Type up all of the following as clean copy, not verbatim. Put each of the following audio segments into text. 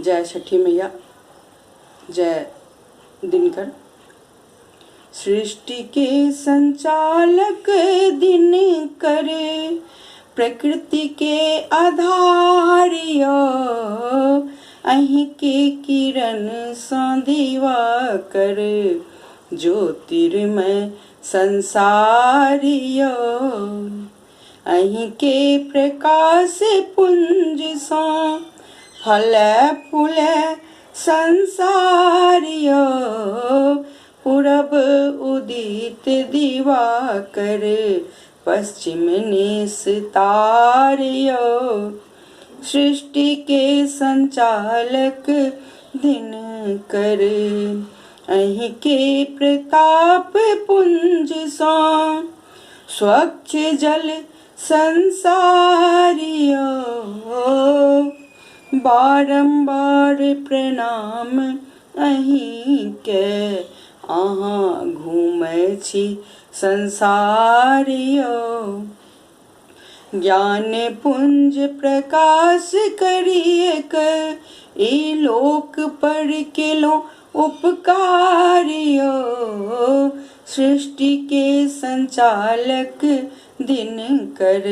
जय छठी मैया, जय दिनकर। सृष्टि के संचालक दिनकर, प्रकृति के आधारियो, अहीं के किरण सा दिवाकर, ज्योतिर्मय संसारियो, अहीं के प्रकाश पुंज सा फल फूल संसारियो, पूरब उदित दिवाकर, पश्चिम निस्तारियो, सृष्टि के संचालक दिनकर, अहीं के प्रताप पुंज सा स्वच्छ जल संसारियो, बारंबार प्रणाम अहीं के, अहाँ घूमै छी संसारियो, ज्ञान पुंज प्रकाश करिएक, ई लोक पर केलो उपकारियो, सृष्टि के संचालक दिनकर,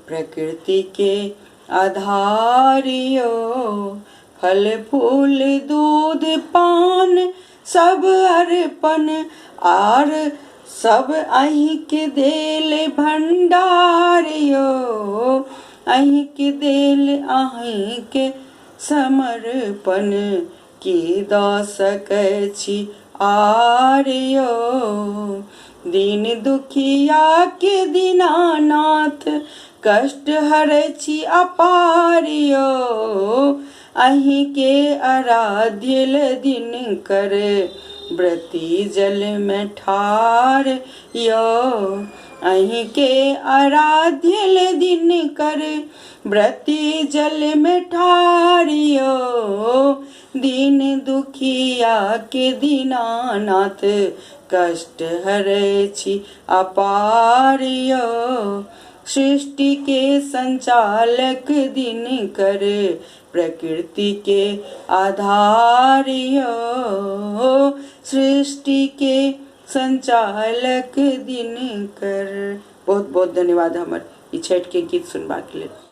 प्रकृति के आधारियो, फल फूल दूध पान सब अर्पण, आर सब अहीं के देल भंडारियो, अहीं के देल अहीं के समर्पण, की दऽ सकै छी आर्यो, दीन दुखिया के दीनानाथ, कष्ट हरै छी अपारियो, अहीं के आराध्यल दिनकर, व्रती जल में ठार यो, अहीं के आराध्यल दिनकर, व्रती जल में ठार यो, दीन दुखिया के दीनानाथ, कष्ट हरै छी अपार यो, सृष्टि के संचालक दिनकर, प्रकृति के आधार यो, सृष्टि के संचालक दिनकर। बहुत बहुत धन्यवाद हमर ई छठ के गीत सुनबाक लेल।